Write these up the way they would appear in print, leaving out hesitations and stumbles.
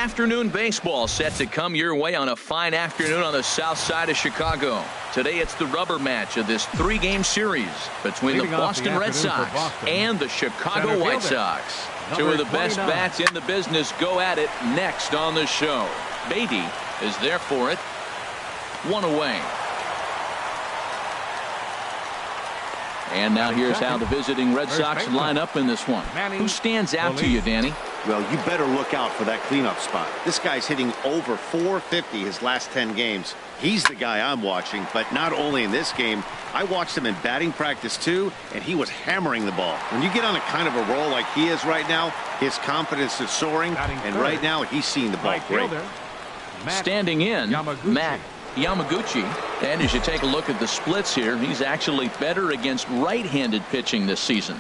Afternoon baseball set to come your way on a fine afternoon on the south side of Chicago. Today it's the rubber match of this 3-game series between the Boston Red Sox and the Chicago White Sox. Two of the best bats in the business go at it next on the show. Beatty is there for it. 1 away. And now here's how the visiting Red Sox line up in this one. Who stands out to you, Danny? Well, you better look out for that cleanup spot. This guy's hitting over 450 his last 10 games. He's the guy I'm watching, but not only in this game. I watched him in batting practice too, and he was hammering the ball. When you get on a kind of a roll like he is right now, his confidence is soaring, and right now he's seeing the ball great. Standing in, Matt Yamaguchi. And as you take a look at the splits here, he's actually better against right-handed pitching this season.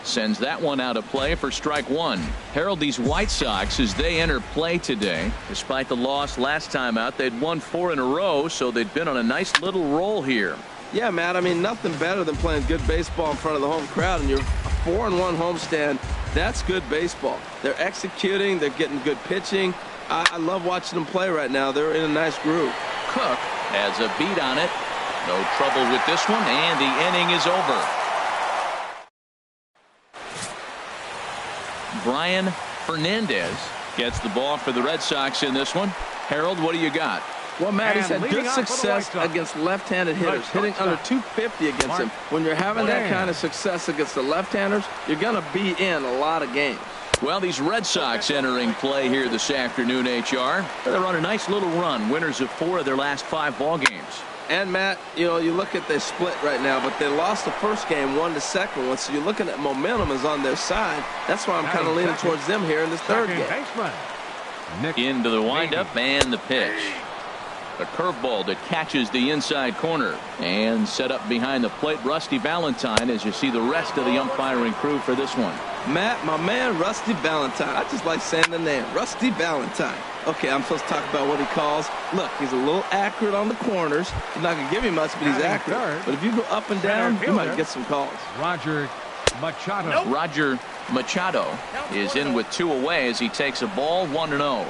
Sends that one out of play for strike one. Harold, these White Sox, as they enter play today, despite the loss last time out, they'd won 4 in a row, so they'd been on a nice little roll here. Yeah, Matt, I mean, nothing better than playing good baseball in front of the home crowd, and you're 4-1 homestand. That's good baseball. They're executing, they're getting good pitching. I love watching them play right now. They're in a nice groove. Cook has a beat on it. No trouble with this one, and the inning is over. Brian Fernandez gets the ball for the Red Sox in this one. Harold, what do you got? Well, Matt, he's had good success against left-handed hitters, hitting under 250 against him. When you're having that kind of success against the left-handers, you're going to be in a lot of games. Well, these Red Sox entering play here this afternoon, HR. They're on a nice little run, winners of 4 of their last 5 ball games. And, Matt, you know, you look at their split right now, but they lost the first game, won the second one, so you're looking at momentum is on their side. That's why I'm kind of leaning towards them here in this third game. Into the windup and the pitch. A curveball that catches the inside corner. And set up behind the plate, Rusty Valentine, as you see the rest of the umpiring crew for this one. Matt, my man, Rusty Valentine. I just like saying the name, Rusty Valentine. Okay, I'm supposed to talk about what he calls. Look, he's a little accurate on the corners. He's not going to give you much, but he's accurate. But if you go up and down, you might get some calls. Roger Machado. Roger Machado is in with 2 away as he takes a ball 1-0.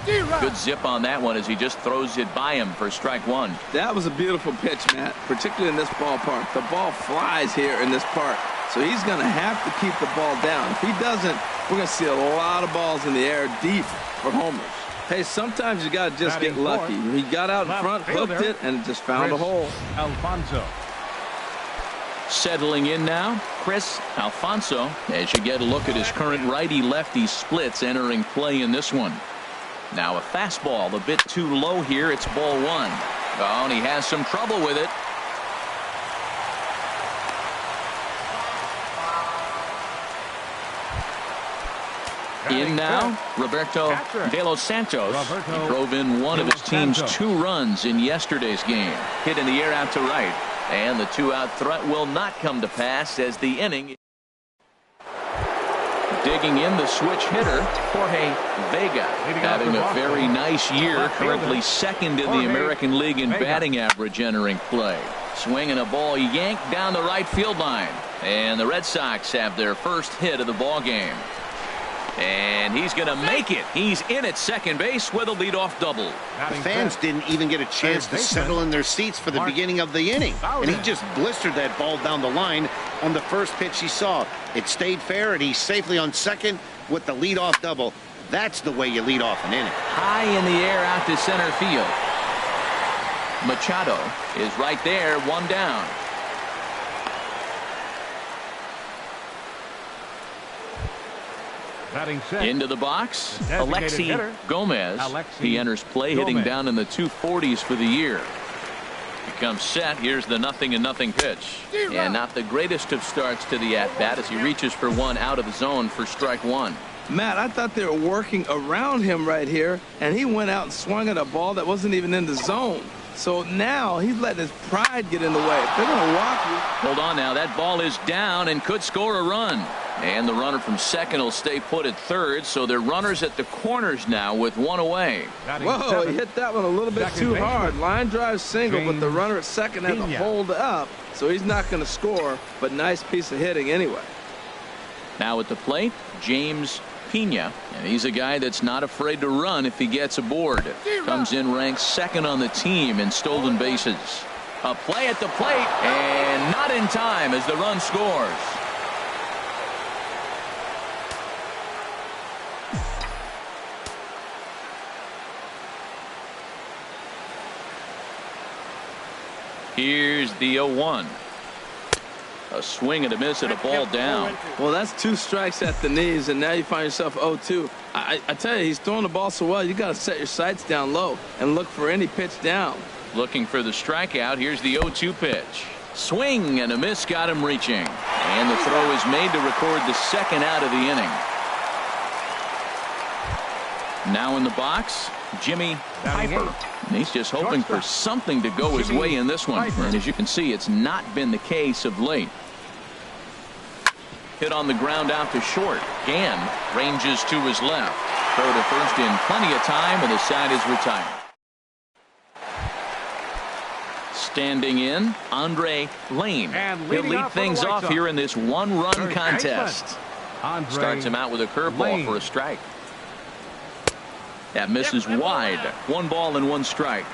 Good zip on that one as he just throws it by him for strike one. That was a beautiful pitch, Matt, particularly in this ballpark. The ball flies here in this park, so he's going to have to keep the ball down. If he doesn't, we're going to see a lot of balls in the air deep for homers. Hey, sometimes you got to just get lucky. He got out in front, hooked it, and just found a hole. Alfonso. Settling in now, Chris Alfonso, as you get a look at his current righty-lefty splits entering play in this one. Now a fastball a bit too low here. It's ball 1. Oh, and he has some trouble with it. In now, Roberto De Los Santos. He drove in one of his team's 2 runs in yesterday's game. Hit in the air out to right. And the 2-out threat will not come to pass as the inning. Digging in the switch hitter, Jorge Vega, having a very nice year, currently 2nd in the American League in batting average entering play. Swinging a ball yanked down the right field line. And the Red Sox have their first hit of the ball game. And he's going to make it. He's in at second base with a leadoff double. The fans didn't even get a chance to settle in their seats for the beginning of the inning. And he just blistered that ball down the line on the first pitch he saw. It stayed fair, and he's safely on second with the leadoff double. That's the way you lead off an inning. High in the air out to center field. Machado is right there, 1 down. Into the box, Alexi Gomez. He enters play hitting down in the 240s for the year. He comes set. Here's the 0-0 pitch. And not the greatest of starts to the at-bat as he reaches for one out of the zone for strike 1. Matt, I thought they were working around him right here, and he went out and swung at a ball that wasn't even in the zone. So now he's letting his pride get in the way. If they're going to walk you. Hold on now. That ball is down and could score a run. And the runner from second will stay put at third, so they're runners at the corners now with 1 away. Whoa, he hit that one a little bit too hard. Line drive single, but the runner at second had to hold up, so he's not going to score, but nice piece of hitting anyway. Now at the plate, James Pena, and he's a guy that's not afraid to run if he gets aboard. Comes in ranked second on the team in stolen bases. A play at the plate, and not in time as the run scores. Here's the 0-1. A swing and a miss and a ball down. Well, that's 2 strikes at the knees, and now you find yourself 0-2. I tell you, he's throwing the ball so well, you got to set your sights down low and look for any pitch down. Looking for the strikeout. Here's the 0-2 pitch. Swing and a miss got him reaching. And the throw is made to record the second out of the inning. Now in the box, Jimmy Piper. And he's just hoping for something to go his way in this one. And as you can see, it's not been the case of late. Hit on the ground out to short. Gann ranges to his left. Throw to first in plenty of time, and the side is retired. Standing in, Andre Lane. He'll lead things off here in this one-run contest. Starts him out with a curveball for a strike. That misses wide. 1 ball and 1 strike.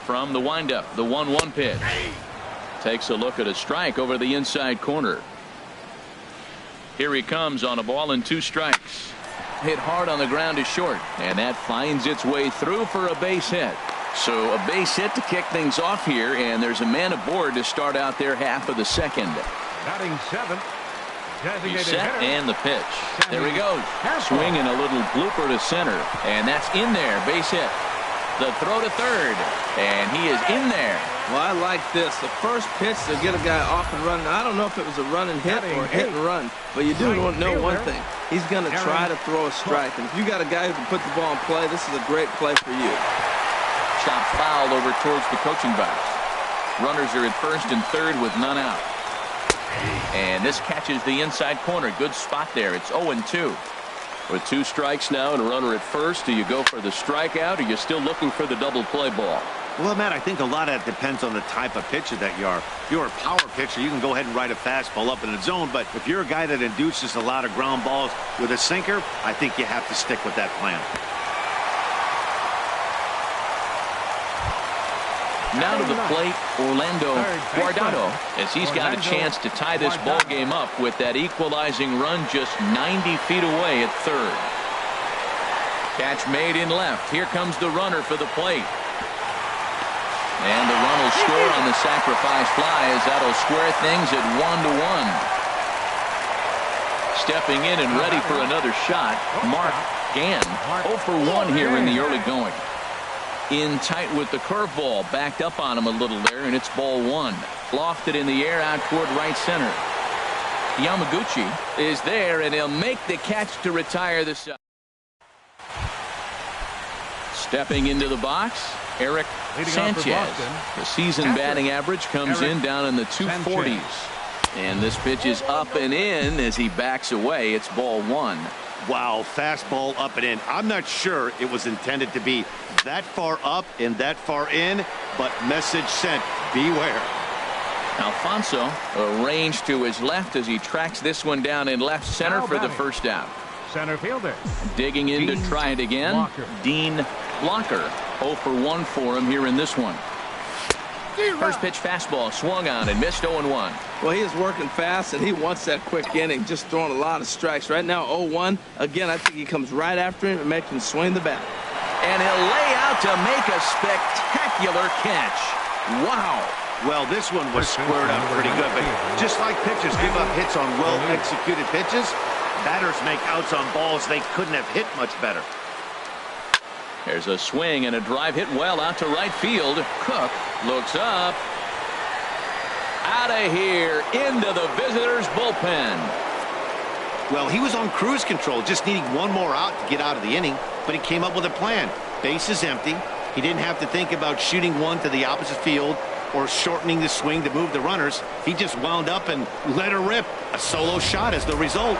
From the windup, the 1-1 pitch. Takes a look at a strike over the inside corner. Here he comes on a ball and 2 strikes. Hit hard on the ground to short, and that finds its way through for a base hit. So a base hit to kick things off here, and there's a man aboard to start out their half of the second. Batting 7th. He's set and the pitch. There he goes. Swinging a little blooper to center, and that's in there. Base hit. The throw to third, and he is in there. Well, I like this. The first pitch to get a guy off and running. I don't know if it was a run and hit or hit and run, but you do know one thing. He's going to try to throw a strike. And if you got a guy who can put the ball in play, this is a great play for you. Shot foul over towards the coaching box. Runners are at first and third with none out. And this catches the inside corner. Good spot there. It's 0-2. With 2 strikes now and a runner at first, do you go for the strikeout, or are you still looking for the double play ball? Well, Matt, I think a lot of that depends on the type of pitcher that you are. If you're a power pitcher, you can go ahead and ride a fastball up in the zone. But if you're a guy that induces a lot of ground balls with a sinker, I think you have to stick with that plan. Now to the plate, Orlando Guardado, as he's got a chance to tie this ball game up with that equalizing run just 90 feet away at third. Catch made in left. Here comes the runner for the plate. And the run will score on the sacrifice fly, as that'll square things at 1-1. Stepping in and ready for another shot, Mark Gann. 0 for 1 here in the early going. In tight with the curveball, backed up on him a little there, and it's ball 1. Lofted in the air out toward right center. Yamaguchi is there, and he'll make the catch to retire the side. Stepping into the box, Eric Sanchez. The season batting average comes in down in the 240s. And this pitch is up and in as he backs away. It's ball 1. Wow, fastball up and in. I'm not sure it was intended to be that far up and that far in, but message sent. Beware. Alfonso arranged to his left as he tracks this one down in left center for the first out. Center fielder. Digging in to try it again. Dean Blocker. 0 for 1 for him here in this one. First pitch fastball swung on and missed. 0-1. Well, he is working fast, and he wants that quick inning, just throwing a lot of strikes. Right now, 0-1. Again, I think he comes right after him and makes him swing the bat. And he'll lay out to make a spectacular catch. Wow. Well, this one was squared up pretty good, but just like pitchers give up hits on well-executed pitches, batters make outs on balls they couldn't have hit much better. There's a swing and a drive hit well out to right field. Cook looks up. Out of here into the visitors' bullpen. Well, he was on cruise control, just needing one more out to get out of the inning, but he came up with a plan. Base is empty. He didn't have to think about shooting one to the opposite field or shortening the swing to move the runners. He just wound up and let her rip. A solo shot as the result.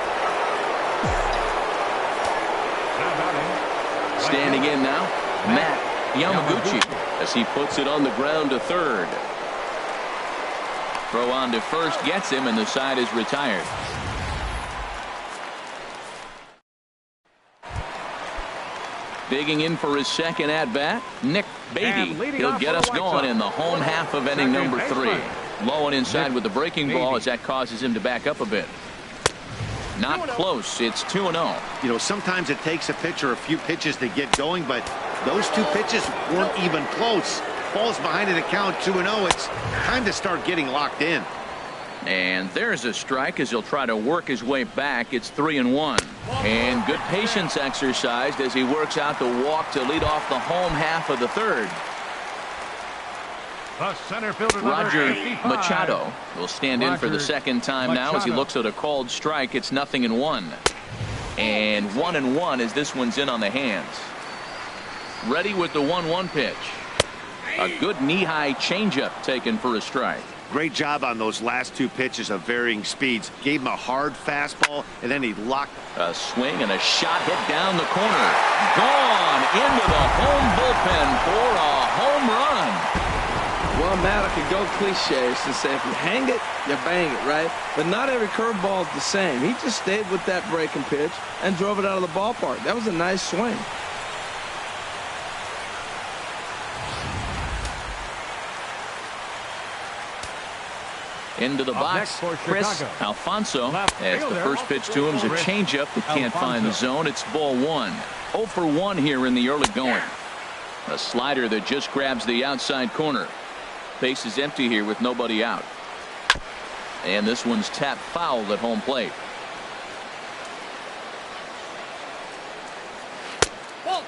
Standing in now, Matt Yamaguchi, as he puts it on the ground to third. Throw on to first gets him, and the side is retired. Digging in for his second at-bat, Nick Beatty. He'll get us going in the home half of inning number 3. Low and inside with the breaking ball as that causes him to back up a bit. Not close. It's 2-0. You know, sometimes it takes a pitcher a few pitches to get going, but those 2 pitches weren't even close. Ball's behind in the count, 2-0. It's time to start getting locked in. And there's a strike as he'll try to work his way back. It's 3-1. And good patience exercised as he works out the walk to lead off the home half of the 3rd. The center fielder, Roger 55. Machado will stand in for the second time now as he looks at a called strike. It's 0-1. And 1-1 as this one's in on the hands. Ready with the 1-1 pitch. A good knee-high changeup taken for a strike. Great job on those last 2 pitches of varying speeds. Gave him a hard fastball, and then he locked. A swing and a shot hit down the corner. Gone into the home bullpen for a home run. Well, Matt, I could go cliches and say if you hang it, you bang it, right? But not every curveball is the same. He just stayed with that breaking pitch and drove it out of the ballpark. That was a nice swing. Into the box, Chris Alfonso, as the first pitch to him is a changeup that can't find the zone. It's ball 1. 0 for 1 here in the early going. A slider that just grabs the outside corner. Base is empty here with nobody out. And this one's tapped foul at home plate.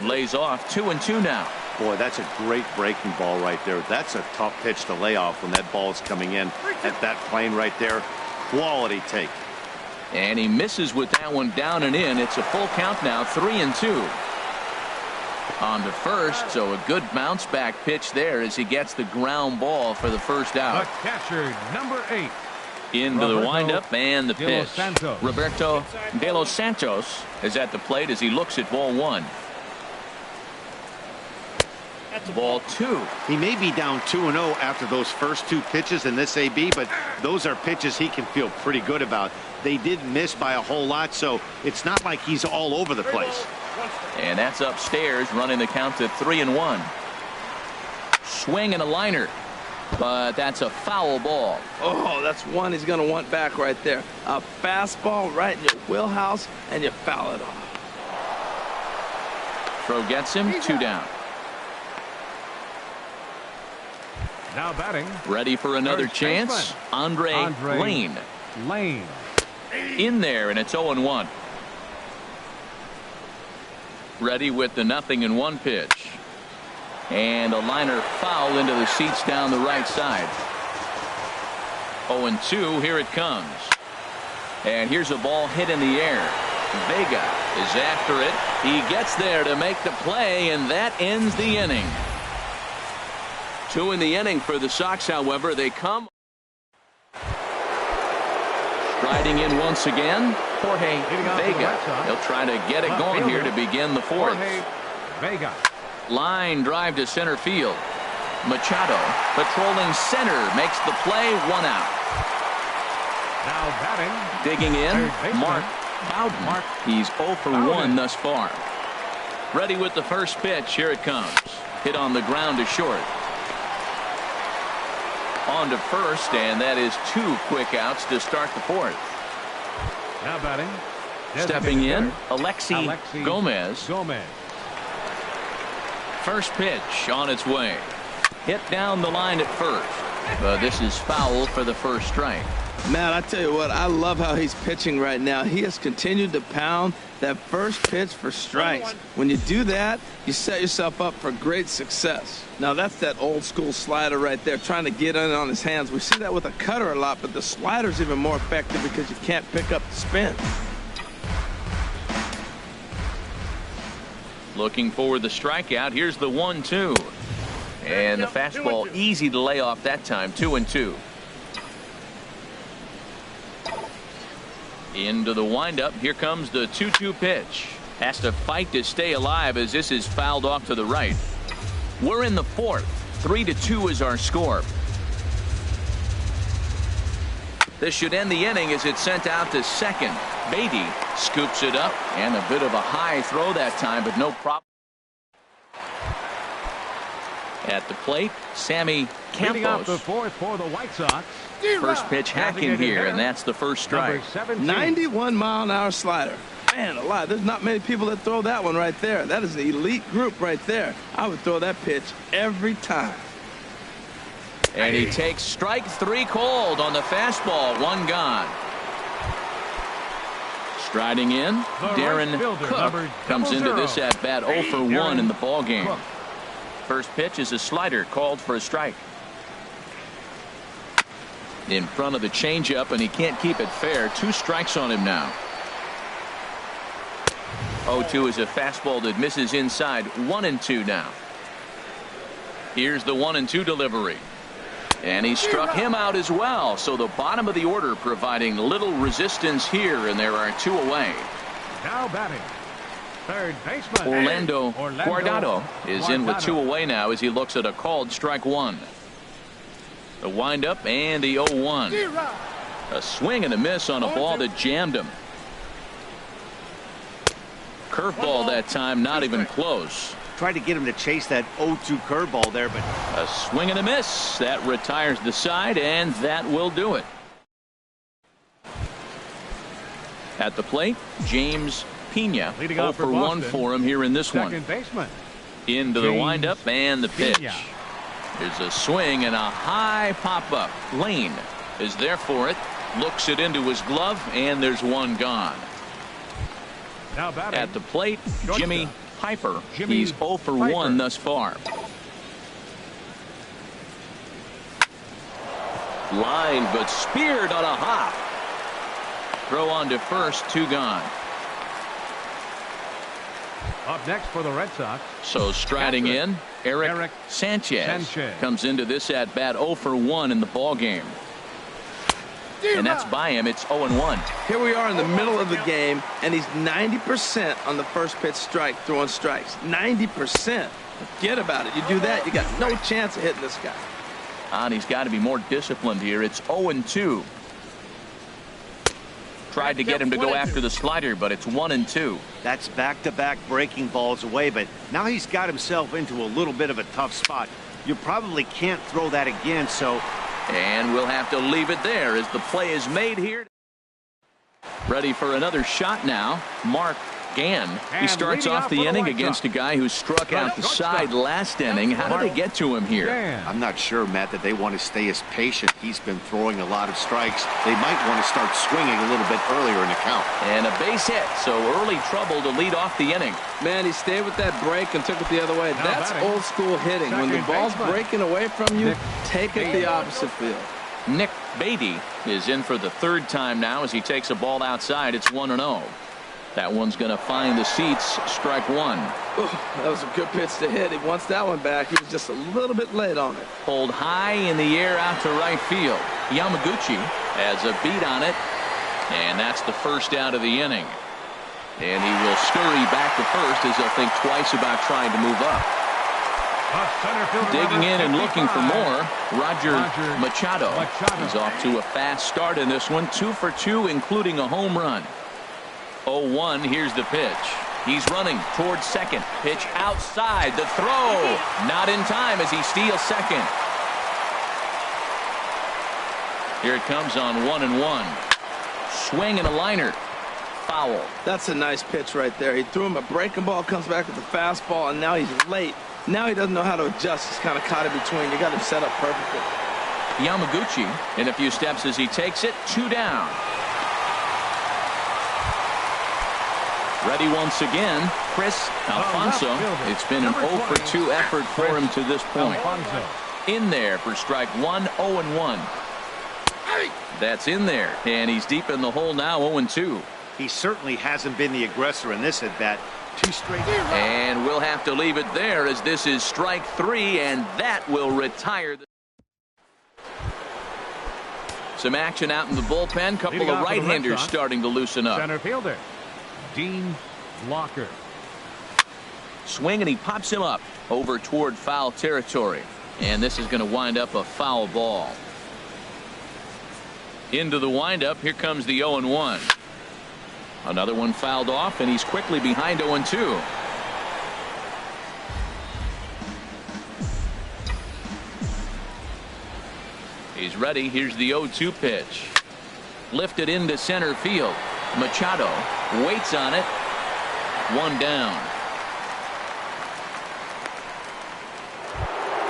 Lays off 2-2 now. Boy, that's a great breaking ball right there. That's a tough pitch to lay off when that ball is coming in at that plane right there. Quality take. And he misses with that one down and in. It's a full count now, 3-2. On to first, so a good bounce back pitch there as he gets the ground ball for the first out. The catcher, number 8. Into the windup and the De pitch. Los Santos. Roberto De Los Santos is at the plate as he looks at ball 1. Ball 2. He may be down 2-0 after those first 2 pitches in this AB, but those are pitches he can feel pretty good about. They did miss by a whole lot, so it's not like he's all over the place. And that's upstairs, running the count to 3-1. Swing and a liner, but that's a foul ball. Oh, that's one he's going to want back right there. A fastball right in your wheelhouse, and you foul it off. Throw gets him, 2 down. Now batting. Ready for another First chance. baseman. Andre Lane. In there, and it's 0-1. Ready with the 0-1 pitch. And a liner foul into the seats down the right side. 0-2, here it comes. And here's a ball hit in the air. Vega is after it. He gets there to make the play, and that ends the inning. 2 in the inning for the Sox, however. They come. Striding in once again, Jorge Vega. He'll try to get it going here to begin the 4th. Jorge Vega. Line drive to center field. Machado patrolling center makes the play, 1 out. Now batting. Digging in, Mark Bowden. He's 0 for 1 thus far. Ready with the first pitch. Here it comes. Hit on the ground to short. On to first, and that is 2 quick outs to start the 4th. Now batting. Stepping in, Alexi Gomez. First pitch on its way. Hit down the line at first. But this is foul for the first strike. Matt, I tell you what, I love how he's pitching right now. He has continued to pound that first pitch for strikes. When you do that, you set yourself up for great success. Now, that's that old school slider right there, trying to get in on his hands. We see that with a cutter a lot, but the slider's even more effective because you can't pick up the spin. Looking for the strikeout. Here's the 1-2. And the fastball easy to lay off that time. 2-2. Into the windup. Here comes the 2-2 pitch. Has to fight to stay alive as this is fouled off to the right. We're in the 4th. 3-2 is our score. This should end the inning as it's sent out to second. Beatty scoops it up, and a bit of a high throw that time, but no problem. At the plate, Sammy Leading off the Campos. fourth for the White Sox. First pitch hacking here, and that's the first strike. 91-mile-an-hour slider. Man alive, there's not many people that throw that one right there. That is an elite group right there. I would throw that pitch every time. And he takes strike 3 called on the fastball. 1 gone. Striding in, Darren Cook comes into this at bat 0 for 1 in the ball game. First pitch is a slider called for a strike. In front of the changeup, and he can't keep it fair. 2 strikes on him now. 0-2 is a fastball that misses inside. 1-2 now. Here's the 1-2 delivery. And he struck him out as well. So the bottom of the order providing little resistance here, and there are 2 away. Now batting, third baseman Orlando Guardado is in with 2 away now as he looks at a called strike 1. The windup and the 0-1. A swing and a miss on a ball that jammed him. Curveball that time, not even close. Tried to get him to chase that 0-2 curveball there, but A swing and a miss. That retires the side, and that will do it. At the plate, James Pena. Leading 0 off for for 1 Boston. for him here in this one. Second baseman. Into the James windup and the pitch. Pena. There's a swing and a high pop-up. Lane is there for it. Looks it into his glove, and there's 1 gone. Now batting, At the plate, Shortstop. Jimmy Piper. Jimmy He's 0 for Piper. 1 thus far. Line, but speared on a hop. Throw on to first, 2 gone. up next for the Red Sox. So striding in, Eric Sanchez comes into this at bat 0 for 1 in the ball game. And that's by him. It's 0-1. Here we are in the middle of the game, and he's 90% on the first pitch strike, throwing strikes. 90%. Forget about it. You do that, you got no chance of hitting this guy. And he's got to be more disciplined here. It's 0-2. Tried to get him to go after the slider, but it's 1-2. that's back-to-back breaking balls away, but now he's got himself into a little bit of a tough spot. You probably can't throw that again, so. And we'll have to leave it there as the play is made here. Ready for another shot now. Mark Gann. He And starts leading off off the for the inning White against a Sox. guy who struck out the side last inning. How did they get to him here? Dan. I'm not sure, Matt, that they want to stay as patient. He's been throwing a lot of strikes. They might want to start swinging a little bit earlier in the count. And a base hit, so early trouble to lead off the inning. Man, he stayed with that break and took it the other way. Now That's batting. old school hitting. When the Second ball's baseman. breaking away from you, Nick take it the opposite field. Nick Beatty is in for the 3rd time now as he takes a ball outside. It's 1-0. That one's going to find the seats. Strike 1. Ooh, that was a good pitch to hit. He wants that one back. He was just a little bit late on it. Pulled high in the air out to right field. Yamaguchi has a beat on it, and that's the first out of the inning. And he will scurry back to first as he'll think twice about trying to move up. Center fielder Digging in and looking for 55. more, Roger Machado. Machado. He's off to a fast start in this one. 2 for 2, including a home run. 0-1. Here's the pitch. He's running towards second. Pitch outside. The throw. Not in time as he steals second. Here it comes on 1-1. Swing and a liner. Foul. That's a nice pitch right there. He threw him a breaking ball, comes back with a fastball, and now he's late. Now he doesn't know how to adjust. He's kind of caught in between. You got him set up perfectly. Yamaguchi in a few steps as he takes it. 2 down. Ready once again, Chris Alfonso. It's been an 0 for 2 effort for him to this point. Alfonso. In there for strike 1, 0-1. That's in there, and he's deep in the hole now, 0-2. He certainly hasn't been the aggressor in this at bat. 2 straight. And we'll have to leave it there as this is strike 3, and that will retire. Some action out in the bullpen. Couple Leading of off for the Red right-handers Sox, starting to loosen up. Center fielder Dean Locker. Swing, and he pops him up over toward foul territory. And this is going to wind up a foul ball. Into the windup. Here comes the 0-1. Another one fouled off, and he's quickly behind 0-2. He's ready. Here's the 0-2 pitch. Lifted into center field. Machado waits on it. One down.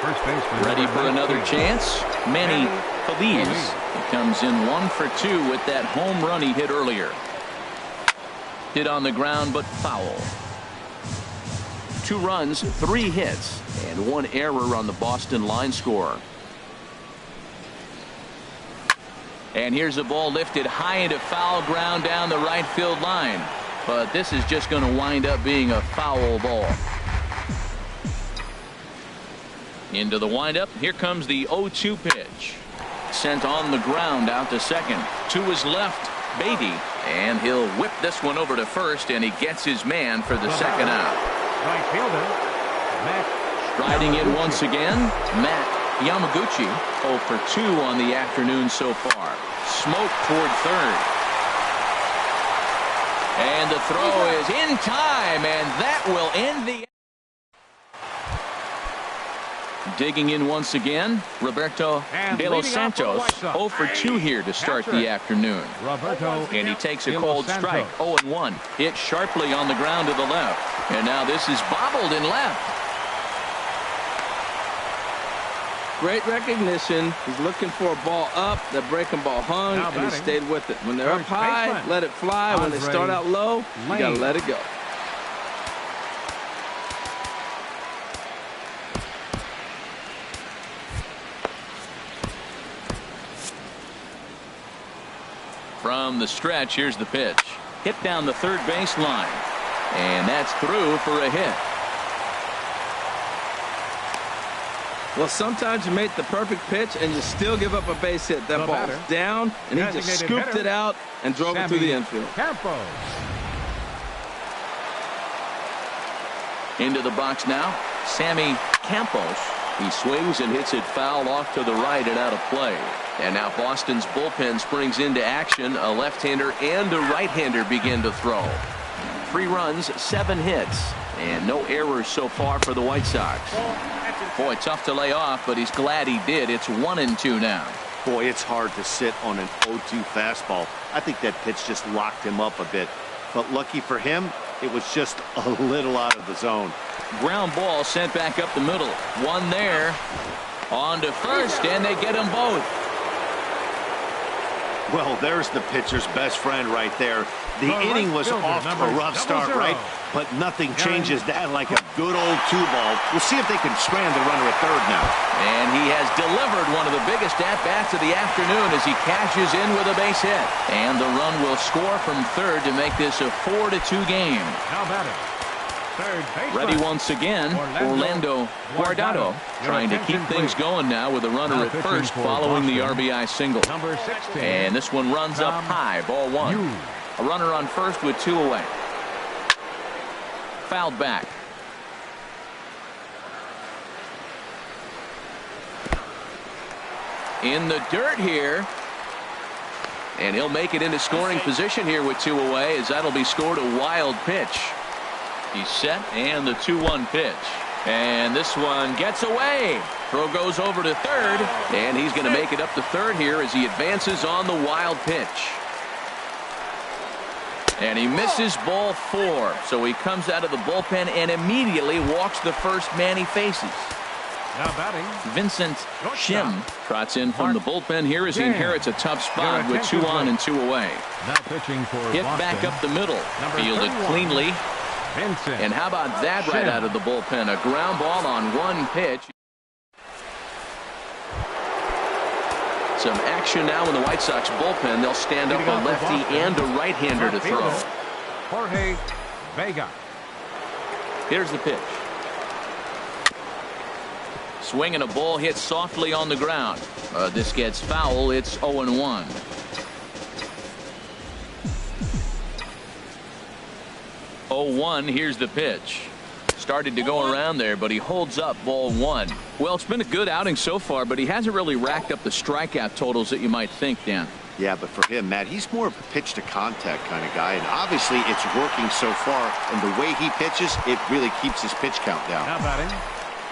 First baseman. Ready for another chance. Manny Feliz. He comes in 1 for 2 with that home run he hit earlier. Hit on the ground, but foul. 2 runs, 3 hits, and 1 error on the Boston line score. And here's a ball lifted high into foul ground down the right field line. But this is just going to wind up being a foul ball. Into the windup. Here comes the 0-2 pitch. Sent on the ground out to second. To his left, Beatty. And he'll whip this one over to first, and he gets his man for the second out. Right fielder, Matt. Striding in once again, Matt Yamaguchi. 0 for 2 on the afternoon so far. Smoke toward third. And the throw is in time, and that will end the. Digging in once again, Roberto De Los Santos. 0 for 2 here to start the afternoon. And he takes a cold strike. 0-1. Hit sharply on the ground to the left. And now this is bobbled in left. Great recognition. He's looking for a ball up. The breaking ball hung, and he stayed with it. When they're up high, let it fly. When they start out low, you got to let it go. From the stretch, here's the pitch. Hit down the third baseline. And that's through for a hit. Well, sometimes you make the perfect pitch and you still give up a base hit. That ball's down, and he just scooped it out and drove it through the infield. Into the box now, Sammy Campos. He swings and hits it foul off to the right and out of play. And now Boston's bullpen springs into action. A left-hander and a right-hander begin to throw. 3 runs, 7 hits, and no errors so far for the White Sox. Boy, tough to lay off, but he's glad he did. It's 1-2 now. Boy, it's hard to sit on an 0-2 fastball. I think that pitch just locked him up a bit. But lucky for him, it was just a little out of the zone. Ground ball sent back up the middle. One there. On to first, and they get them both. Well, there's the pitcher's best friend right there. The inning was off to a rough start, right? But nothing changes that like a good old 2-ball. We'll see if they can strand the runner at third now. And he has delivered one of the biggest at-bats of the afternoon as he cashes in with a base hit. And the run will score from third to make this a 4-2 game. How about it? Third baseman. Ready once again, Orlando Guardado, trying to keep things going now with a runner at first following the RBI single. Number 16. And this one runs up high, ball 1. A runner on first with 2 away. Fouled back. In the dirt here. And he'll make it into scoring position here with 2 away, as that'll be scored a wild pitch. He's set, and the 2-1 pitch. And this one gets away. Throw goes over to third, and he's going to make it up to third here as he advances on the wild pitch. And he misses ball 4. So he comes out of the bullpen and immediately walks the first man he faces. Now batting, Vincent Shim trots in from the bullpen here as he inherits a tough spot with 2 on and 2 away. now pitching for Hit Boston. back up the middle. Number Fielded 31. cleanly. Vincent. And how about that right out of the bullpen? A ground ball on 1 pitch. Some action now in the White Sox bullpen. They'll stand up a lefty and a right-hander to throw. Jorge Vega. Here's the pitch. Swinging a ball hit softly on the ground. This gets foul. It's 0-1. Here's the pitch. Started to go around there, but he holds up ball 1. Well, it's been a good outing so far, but he hasn't really racked up the strikeout totals that you might think, Dan. Yeah, but for him, Matt, he's more of a pitch to contact kind of guy, and obviously it's working so far, and the way he pitches, it really keeps his pitch count down. Now batting,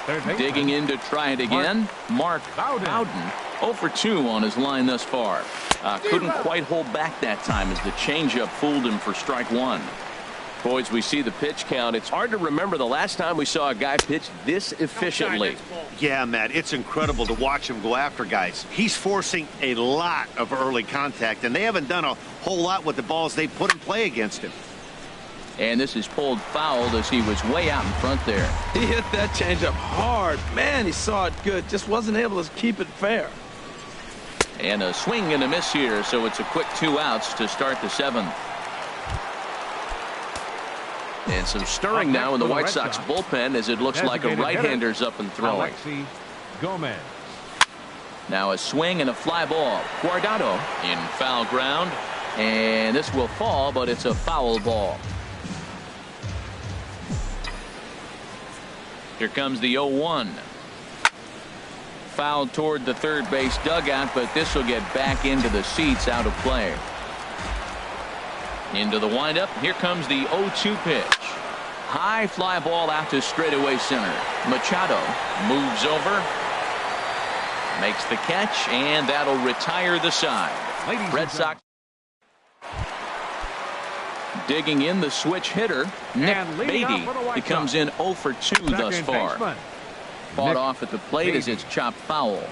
Third baseman. Digging in to try it again. Mark Bowden. 0 for 2 on his line thus far. Couldn't quite hold back that time as the changeup fooled him for strike one. Boys, we see the pitch count. It's hard to remember the last time we saw a guy pitch this efficiently. Yeah, Matt, it's incredible to watch him go after guys. He's forcing a lot of early contact, and they haven't done a whole lot with the balls they put in play against him. And this is pulled foul as he was way out in front there. He hit that changeup hard. Man, he saw it good. Just wasn't able to keep it fair. And a swing and a miss here, so it's a quick 2 outs to start the 7th. And some stirring now in the White Sox bullpen as it looks like a right-hander's up and throwing. Gomez. Now a swing and a fly ball. Guardado in foul ground. And this will fall, but it's a foul ball. Here comes the 0-1. Foul toward the third base dugout, but this will get back into the seats, out of play. Into the windup. Here comes the 0-2 pitch. High fly ball out to straightaway center. Machado moves over, makes the catch, and that'll retire the side. Red Sox digging in the switch hitter. Nick Beatty. He comes in 0 for 2 thus far. Fought off at the plate as it's chopped foul.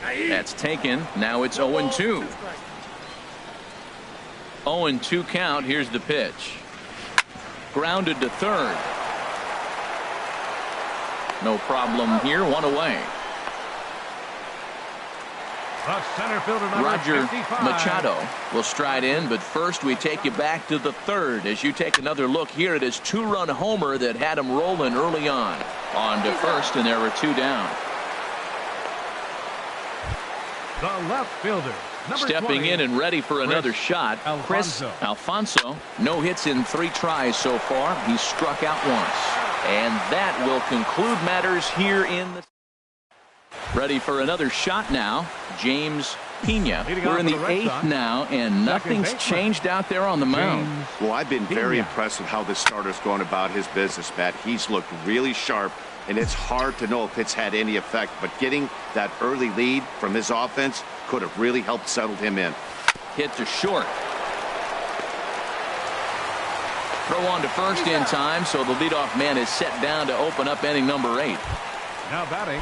That's taken. Now it's 0-2. 0-2 count. Here's the pitch. Grounded to third. No problem here. 1 away. The center fielder, number Roger 55. Machado will stride in, but first we take you back to the third as you take another look here at his 2-run homer that had him rolling early on. On to first, and there were 2 down. The left fielder, number Stepping 20, in and ready for another shot, Chris Alfonso. No hits in 3 tries so far. He struck out once. And that will conclude matters here in the... Ready for another shot now, James Pena. We're in the 8th now, and nothing's changed out there on the mound. Well, I've been very impressed with how this starter's going about his business, Matt. He's looked really sharp, and it's hard to know if it's had any effect, but getting that early lead from his offense could have really helped settle him in. Hit to short. Throw on to first in time, so the leadoff man is set down to open up inning number 8. Now batting,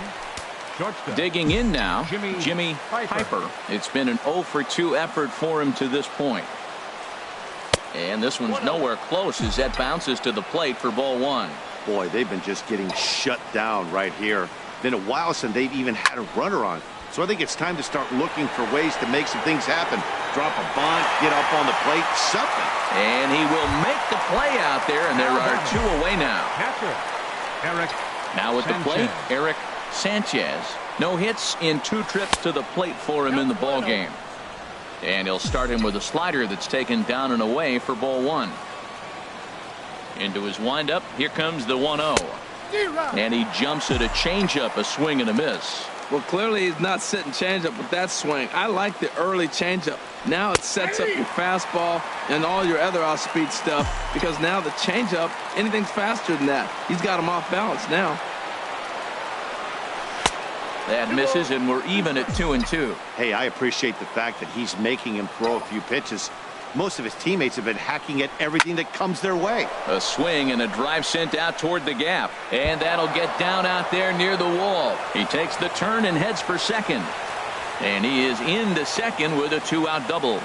shortstop. Digging in now, Jimmy Piper. Piper. It's been an 0 for 2 effort for him to this point. And this one's nowhere close as that bounces to the plate for ball 1. Boy, they've been just getting shut down right here. Been a while since they've even had a runner on. So I think it's time to start looking for ways to make some things happen. Drop a bunt, get up on the plate, something. And he will make the play out there, and there are 2 away now. Catcher, Eric Now at the Sanchez. plate, Eric Sanchez. No hits in 2 trips to the plate for him in the ball game. And he'll start him with a slider that's taken down and away for ball 1. Into his windup. Here comes the 1-0. And he jumps at a changeup, a swing and a miss. Well, clearly he's not sitting changeup with that swing. I like the early changeup. Now it sets up your fastball and all your other off-speed stuff, because now the changeup, anything's faster than that. He's got him off balance now. That misses, and we're even at 2-2. Hey, I appreciate the fact that he's making him throw a few pitches. Most of his teammates have been hacking at everything that comes their way. A swing and a drive sent out toward the gap. And that'll get down out there near the wall. He takes the turn and heads for second. And he is into second with a 2-out double.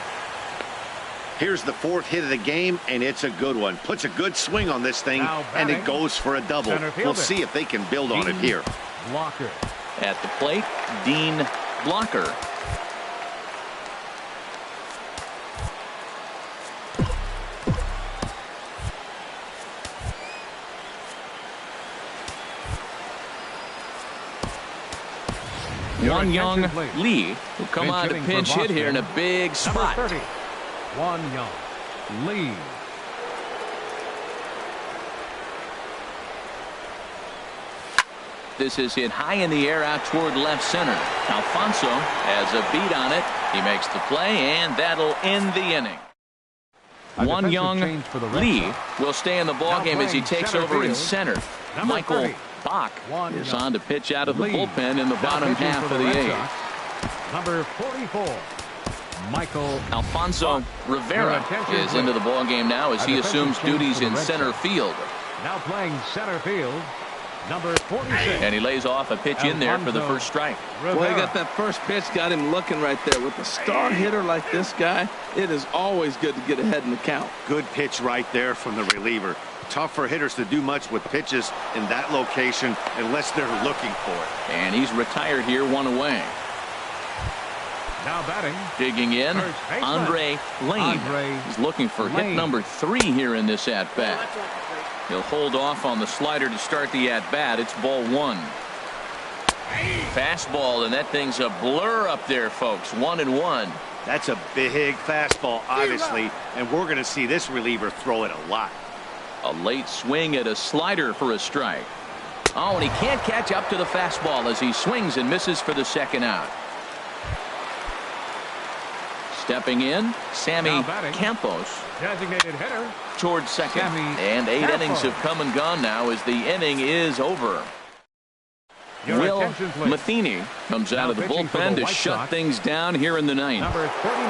Here's the 4th hit of the game, and it's a good one. Puts a good swing on this thing, and it goes for a double. We'll see if they can build on it here. Blocker. At the plate, Dean Blocker. One Young Lee will come on to pinch hit here in a big spot. Number 30, One Young Lee. This is hit high in the air out toward left center. Alfonso has a beat on it. He makes the play, and that'll end the inning. One young change for the Red Lee Sox. will stay in the ballgame as he takes over in center. Number Michael 30. Bach is on to pitch out of the Lee. bullpen in the Now bottom pitching half for of the the Red eighth. Sox, number 44, Michael Alfonso Rivera is into the ballgame now as he assumes duties in center field. now playing center field, number 46. And he lays off a pitch in there for the first strike. Well, he got that first pitch, got him looking right there. With a star hitter like this guy, it is always good to get ahead in the count. Good pitch right there from the reliever. Tough for hitters to do much with pitches in that location unless they're looking for it. And he's retired here, one away. Now batting, Digging in, first baseman. Andre Lane. Andre He's looking for hit Lane. number 3 here in this at-bat. He'll hold off on the slider to start the at-bat. It's ball 1. Fastball, and that thing's a blur up there, folks. 1-1. That's a big fastball, obviously, and we're going to see this reliever throw it a lot. A late swing at a slider for a strike. Oh, and he can't catch up to the fastball as he swings and misses for the second out. Stepping in, Sammy Now batting. Campos designated hitter, towards second. Sammy And 8 Campos. innings have come and gone now as the inning is over. Your Will attention, please. Matheny comes Now out of the pitching for bullpen the to White shut Sox. things down here in the ninth. number 49.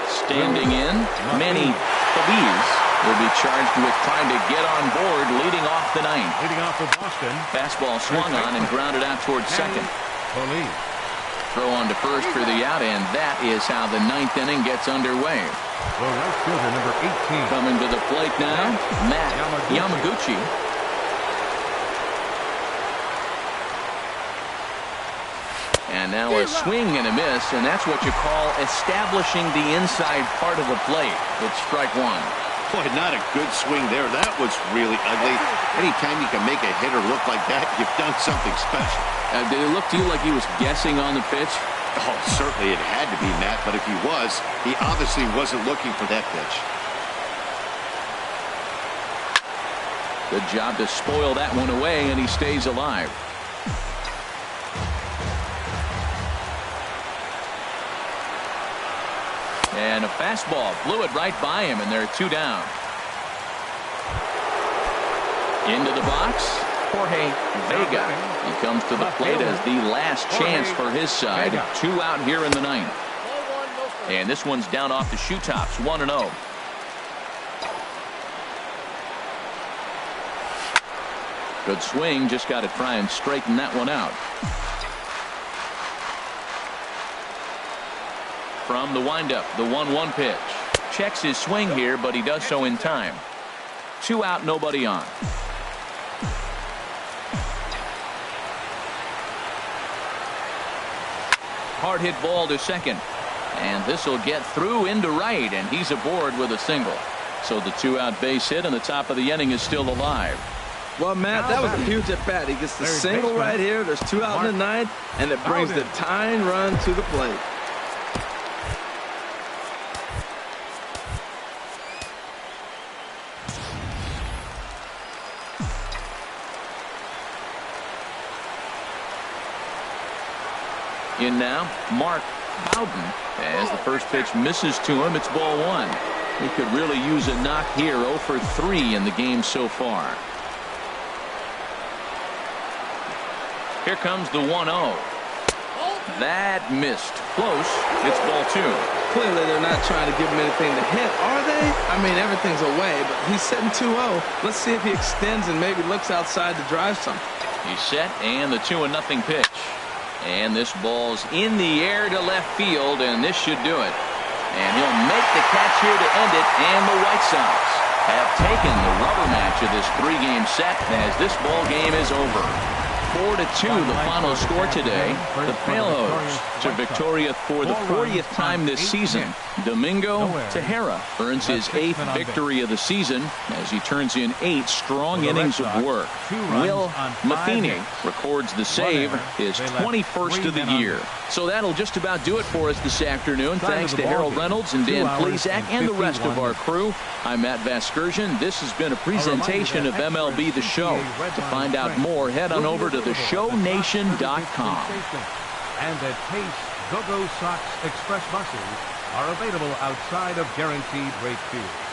Standing in, Manny Feliz will be charged with trying to get on board leading off the ninth. Leading off for Boston, Fastball swung on and grounded out towards second. Police. Throw on to first for the out, and that is how the ninth inning gets underway. The right fielder, number 18. Coming to the plate now, Matt Yamaguchi. And now a swing and a miss, and that's what you call establishing the inside part of the plate. It's strike 1. Boy, not a good swing there. That was really ugly. Anytime you can make a hitter look like that, you've done something special. Did it look to you like he was guessing on the pitch? Oh, certainly it had to be, Matt, but if he was, he obviously wasn't looking for that pitch. Good job to spoil that one away, and he stays alive. And a fastball blew it right by him, and there are 2 down. Into the box, Jorge Vega. He comes to the plate as the last chance for his side. 2 out here in the ninth. And this one's down off the shoe tops, 1-0. Good swing, just got to try and straighten that one out. From the windup, the 1-1 pitch. Checks his swing here, but he does so in time. 2 out, nobody on. Hard hit ball to second. And this will get through into right, and he's aboard with a single. So the 2-out base hit, and the top of the inning is still alive. Well, Matt, that was a huge at bat. He gets the single right here. There's 2 out in the ninth, and it brings the tying run to the plate. In now, Mark Bowden. As the first pitch misses to him, it's ball 1. He could really use a knock here. 0 for 3 in the game so far. Here comes the 1-0. That missed. Close. It's ball 2. Clearly, they're not trying to give him anything to hit, are they? I mean, everything's away, but he's sitting 2-0. Let's see if he extends and maybe looks outside to drive something. He's set, and the 2-0 pitch. And this ball's in the air to left field, and this should do it. And he'll make the catch here to end it, and the White Sox have taken the rubber match of this 3-game set as this ball game is over. 4-2 the final score today. The Pailhos to Victoria for the 40th time this season. Domingo Tejera earns his 8th victory of the season as he turns in 8 strong innings of work. Will Matheny records the save, his 21st of the year. So that'll just about do it for us this afternoon. Thanks to Harold Reynolds and Dan Plesac and the rest of our crew. I'm Matt Vasgersian. This has been a presentation of MLB The Show. To find out more, head on over to theshownation.com. And that Pace Go-Go Sox Express buses are available outside of Guaranteed Rate Field.